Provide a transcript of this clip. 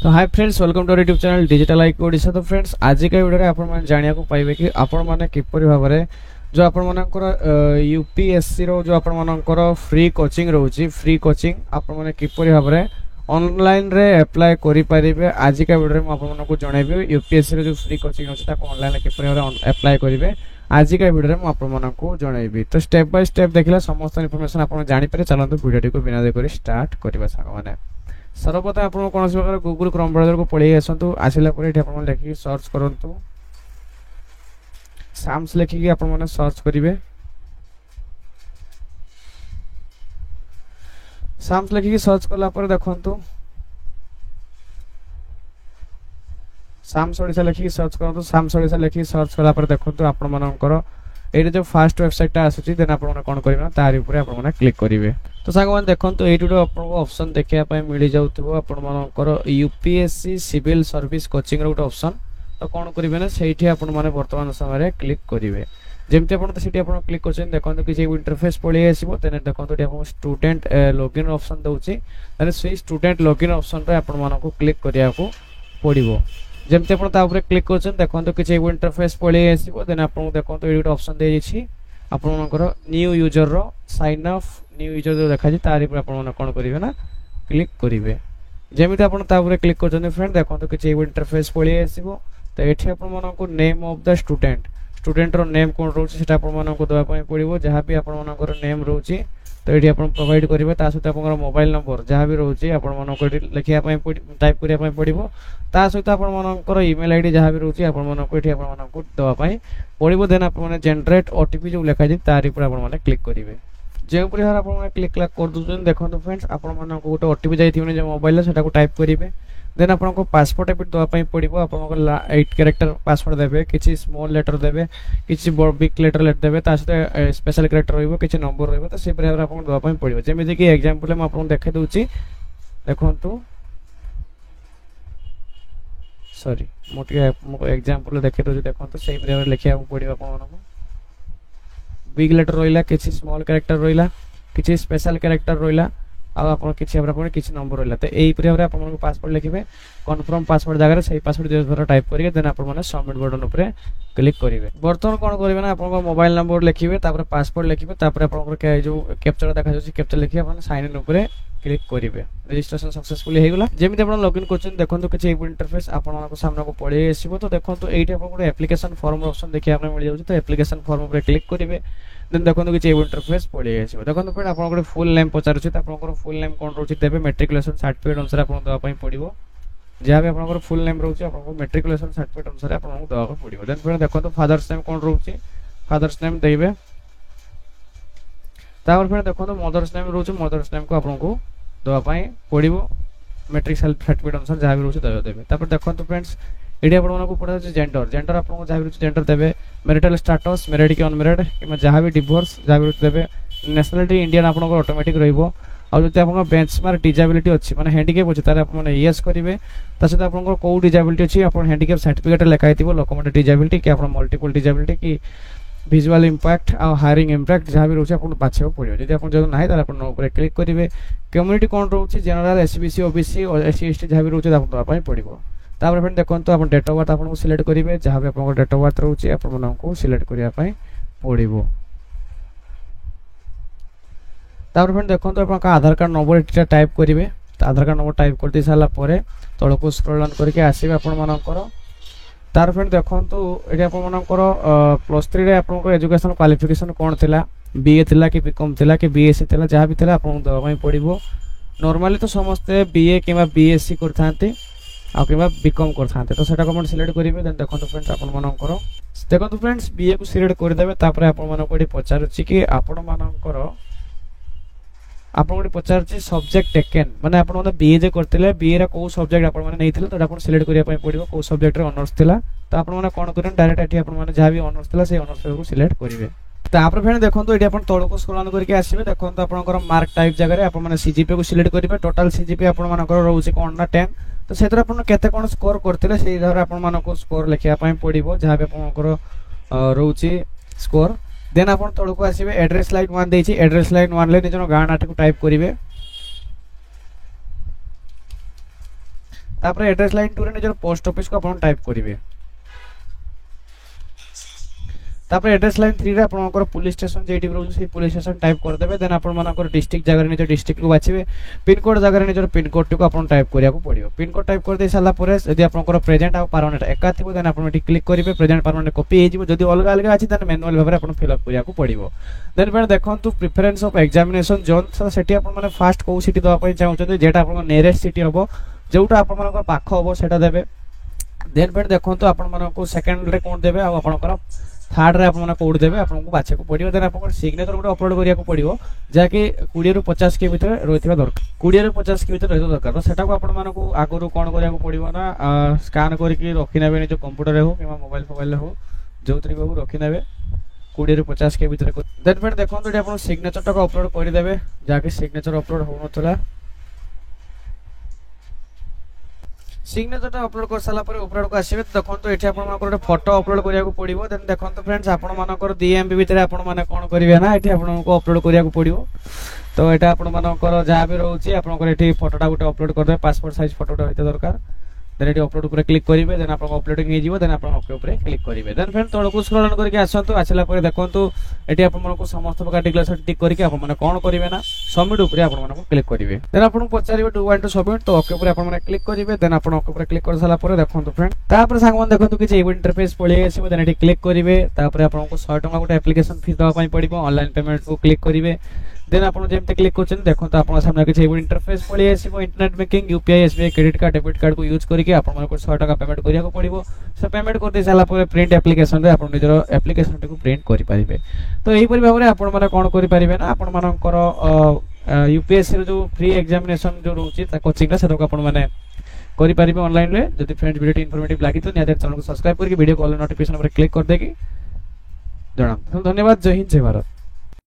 तो hi friends, welcome to our YouTube channel digital IQ Odisha. तो friends आज का वीडियो रे आपण माने जानिया को पाइबे कि आपण माने किपरि भाबरे जो आपण मानकर यूपीएससी रो जो आपण मानकर फ्री कोचिंग रहउची, फ्री कोचिंग आपण माने किपरि भाबरे ऑनलाइन रे अप्लाई करि परिबे। आज का वीडियो रे म आपण मानको जणाइबे यूपीएससी रो जो फ्री कोचिंग अछि ताको ऑनलाइन रे किपरि भाबरे अप्लाई करिवे। आज का वीडियो रे म आपण मानको जणाइबे। तो स्टेप बाय स्टेप देखिला समस्त इंफॉर्मेशन आपण जानि पारे। चलंतु वीडियो को बिना देखि स्टार्ट करिबा साग माने। सर्वप्रथम आप कौन प्रकार गूगल क्रोम ब्राउजर को पढ़े आसतु। आसला लिखिक सर्च करूँ साम्स लिखिकी आप सर्च करेंगे। साम्स लिखिकी सर्च कला देखु साम्स ओडिशा लिखिकी सर्च करूँ। साम्स ओडिशा लिखिकी सर्च कला देखु आपर ये जो फास्ट वेबसाइट आसूची देन आप कौन करेंगे तार ऊपर आप क्लिक करेंगे। तो सांग मैंने देखो ये आपको ऑप्शन देखा मिल जाऊँ आपर यूपीएससी सिविल सर्विस कोचिंग गोटे ऑप्शन। तो कौन करेंगे ना से बर्तमान समय क्लिक करेंगे। जमती आप क्लिक कर देखो किसी इंटरफेस पड़े आसो तेने देखो स्टूडेंट लॉगिन ऑप्शन दूसरी से स्टूडेंट लॉगिन ऑप्शन पे आपको क्लिक करने को पड़ो। जमती आप क्लिक कर देखो किसी इंटरफेस पड़े आसो देन आपको देखो ये ऑप्शन दे आपणकर new user rho sine up new user जो देखा तार पर कौन करेंगे ना क्लिक करेंगे। जमी आप क्लिक कर फ्रेंड देखो किसी इंटरफेस पड़े आसो। तो ये आपको name of the student roll name कौन रोचे आपको देवाई पड़ो। जहाँ भी आपर नेम रोचे तो ये आप प्रोवाइड करेंगे। सहित आप मोबाइल नंबर जहाँ भी रोचे आपको लिखापी टाइप करने पड़ो। ता सहित आपर ईमेल आईडी जहाँ भी रोचे आपको देवाई पड़ो। देन आप जनरेट ओटीपी जो लिखा तार पर आप क्लिक करेंगे। जो भाव आप क्लिक कर दूसरे देखो फ्रेंड्स आपको गोटे ओटीपी जाइए जो मोबाइल से टाइप करेंगे। देन आपको पासपोर्ट एपिट देवाई पड़ो। आप 8 कैरेक्टर पासपोर्ट देवे, किसी स्मॉल लेटर देवे, किसी बिग लेटर देवे, सहित स्पेशल कैरेक्टर रही नंबर रही। तो से भाव आपको देवाई पड़ो। जमी कि एग्जांपल मैं आपको देखा दूसरी देखु सॉरी मुझे एग्जांपल देखा दूसरी देखो से भाव लिखा पड़ो। आपको बिग लेटर रहा, किसी स्मॉल कैरेक्टर रहा, किसी स्पेशल कैरेक्टर रहा, आप किसी नंबर रहा। तो यही भाव आपको पासपोर्ट लिखे कन्फर्म पासपोर्ट जगह से पासपोर्ट टाइप करेंगे। देन आप सबमिट बटन उपर क्लिक करेंगे। बर्तमान कौन करेंगे ना आपको मोबाइल नंबर लिखे पासपोर्ट लिखे जो कैप्चर देखा कैप्चर लिखे साइन इन उपर क्लिक करेंगे। रजिस्ट्रेशन सक्सेसफुली होगा। जमी आप लॉगिन कर देखो किसी इंटरफेस आपको सामने को पड़े आसो। तो देखो ये आपको एप्लिकेशन फॉर्म ऑप्शन देखा मिल जाए। तो एप्लिकेशन फॉर्म पर क्लिक करेंगे। देन देखो किसी इंटरफेस पड़े आसो। देखो फ्रेंड आप फुल नेम पचार आप फुल नेम कौन रोचे देवे मेट्रिकुलेशन सर्टिफिकेट अनुसार आपको देवाई पड़ो। जहाँ भी आप फुल नेम रोचे आपको मेट्रिकुलेशन सर्टिफिकेट अनुसार आपको देवाक पड़ो। देन फ्रेंड देखो फादर्स नेम कौन रोचे फादर्स नेम देवे। फ्रेंड देखो मदर्स नेम रोचे मदर्स नेम को आपको देवाई पड़ो। मेट्रिक सर्टिफिकेट अनुसार जहाँ भी रोचे देवे। देखो फ्रेंड्स ये आपको पड़ा जेंडर जेंडर आपको जहाँ भी जेंडर देवे। मैरिटल स्टाटस मैरिड कि अनमेरिड कि जहाँ भी डिवोर्स जहाँ भी देवे। नेशनालिटी इंडियन आपको ऑटोमेटिक रही। और जो आप बेंचमार्क डिजाबिलिटी अच्छी मैंने हैंडिकैप अच्छे तार आप येस करेंगे। सहित आपको कौ डिजाबिलिटी अच्छी आप हैंडिकैप सर्टिफिकेट लिखाई लोकोमोटिव डिजाबिलिटी कि मल्टीपल डिजाबिलिटी कि विजुअल इंपैक्ट और हायरिंग इंपैक्ट जहाँ भी रोचे आपको बाछा पड़ो। जब आप जो ना आप क्लिक करेंगे। कम्युनिटी कौन रोचे जनरल एससीबीसी ओबीसी और एससी एसटी जहाँ भी रोचे देवाई पड़ो। तापर फ्रेंड देखो आप डेट ऑफ बर्थ आपको सिलेक्ट करेंगे। जहाँ भी आप डेट ऑफ बर्थ रोचे आपको सिलेक्ट करने पड़ो। तापर फ्रेंड देखो आप आधार कार्ड नंबर टाइप करेंगे। तो आधार कार्ड नंबर टाइप कर दी सारापर तौक स्क्रॉल डाउन करके आसवे आपर। तार फ्रेंड देखो ये आपर +3 आपको एजुकेशन क्वालिफिकेशन कौन थिला बीए थिला कि बीकॉम थिला कि बीएससी थिला जहाँ भी थिला आपको देवाई पड़ो। नॉर्मली तो समस्ते बीए कि बीएससी करते कि बीकॉम करते। तो सेटा को सिलेक्ट करेंगे। देन देखो फ्रेंड्स आपर देखो फ्रेंड्स बीए को सिलेक्ट करदे। आपको पचार कि आपको पचार सब्जेक्ट टेकन माने आप बीए जो करते बीए कौ सब्जेक्ट आप सिलेक्ट करने पड़ो कौ सब्जेक्ट ऑनर्स थिला। तो आप कौन करेंगे डायरेक्ट ये आप जहाँ भी ऑनर्स थिला से ऑनर्स को सिलेक्ट करेंगे। तापर फ्रेंड देखो ये आप तौक स्क्रॉल करके आसवे। देखो आप मार्क टाइप जगह आप सीजीपी को सिलेक्ट करेंगे। टोटाल सीजीपी आप रोचे कौन ना 10। तो से केते कौन स्कोर करते से आपको स्कोर लिखापी पड़ो जहाँ भी आप रोचे स्कोर। देन आप तौक आसवे एड्रेस लाइन 1 देती एड्रेस लाइन 1 निजर गाँ नाटी को टाइप करेंगे। तापर एड्रेस लाइन 2 रे निजर पोस्ट ऑफिस को आपण टाइप करिवे तापर एड्रेस लाइन 3 रे आपनकर पुलिस स्टेशन जेटी रहउ से पुलिस स्टेशन टाइप कर देबे देन आपण मानकर डिस्ट्रिक्ट जगह रे निजर डिस्ट्रिक्ट को बाछिबे पिन कोड जगह रे निजर पिन कोड को आपण टाइप करिया को पड़ियो पिन कोड टाइप कर दे साला परे यदि आपनकर प्रेजेंट आ परमानेंट एका थिबो देन आपण एटी क्लिक करिवे प्रेजेंट परमानेंट कॉपी हे जिवो जदि अलग अलग अछि देन मैनुअल भाबरे आपण फिल अप करिया को पड़ियो देन फ्रेंड देखंतु प्रेफरेंस ऑफ एग्जामिनेशन जोन सेठी आपण माने फास्ट को सिटी दवा पई चाहउ छथि जेटा आपण नियरेस्ट सिटी हबो जोटा आपण मानकर पाख हबो सेटा देबे देन फ्रेंड देखंतु आपण मानको सेकंड रे कोड देबे आ आपनकर थर्ड रे आपण माने कोड देबे आपन को बाछे को पड़ियो देन आपन सिग्नेचर गुटे अपलोड करिया को पड़ियो जाके 20 रु 50 के भीतर रहितबा दरकार 20 रु 50 के भीतर रहितो दरकार तो सेटा को आपण माने को आगरु कोन करिया को पड़ियो ना स्कैन करके रखि नेबे जो कंप्यूटर रे हो किबा मोबाइल रे हो जोतरी को रखि नेबे 20 रु 50 के भीतर देन फ्रेंड देखंतु जे आपण सिग्नेचर टा को अपलोड करि देबे जाके सिग्नेचर अपलोड हो नथला सिग्नेचर टा अपलोड कर साला परे अपलोड को आसीबे देखंतु एठी आपण मानकर फोटो अपलोड करिया को पड़िबो देन देखंतु फ्रेंड्स आपण मानकर 2 MB भीतर आपण माने कोन करिवे ना एठी आपण को अपलोड करिया को पड़िबो तो एटा आपण मानकर जहा भी रहउची आपनकर एठी फोटोटा गुटे अपलोड कर दे पासपोर्ट साइज फोटोटा होते दरकार देन एठी अपलोड ऊपर क्लिक करिवे देन आपण अपलोडिंग हे जिवो देन आपण ओके ऊपर क्लिक करिवे देन फ्रेंड तळको स्क्रॉल करके आसंतु आछला परे देखंतु एठी आपण मानको समस्त प्रकार डिक्लेरेशन टिक करके आपण माने कोन करिवे ना सबमिट ऊपर आपण मानको क्लिक करिवे देन आपण पचारिवे डू वांट टू सबमिट तो ओके ऊपर आपण माने क्लिक करिवे देन आपण ओके ऊपर क्लिक कर साला परे देखंतु फ्रेंड तापर संग मन देखंतु कि एबो इंटरफेस पळे आसीबो देन एठी क्लिक करिवे तापर आपण को 100 टका गुटे एप्लीकेशन फीस दवा पई पड़िबो ऑनलाइन पेमेंट को क्लिक करिवे देन आपण जेमते क्लिक करछन देखो तो आपण सामने कि एबो इंटरफेस पळे आसीबो internet banking UPI SBI credit card debit card को यूज करके आपण मानको 100 टका पेमेंट करिया को पड़िबो से पेमेंट करते साला परे प्रिंट एप्लीकेशन रे आपण निजर एप्लीकेशन को प्रिंट करि परिबे तो एही परि भाबरे आपण माने कोन करि परिबे ना आपण मानकर यूपीएससी रो जो फ्री एग्जामिनेशन जो रहउची ता कोचिंग रा सेटो आपण माने करि परिबे ऑनलाइन रे जदि फ्रेंड्स वीडियो इन्फॉर्मेटिव लागि तो निया चैनल को सब्सक्राइब करके वीडियो कॉल नोटिफिकेशन पर क्लिक कर देगी जणा धन्यवाद जय हिंद जय भारत।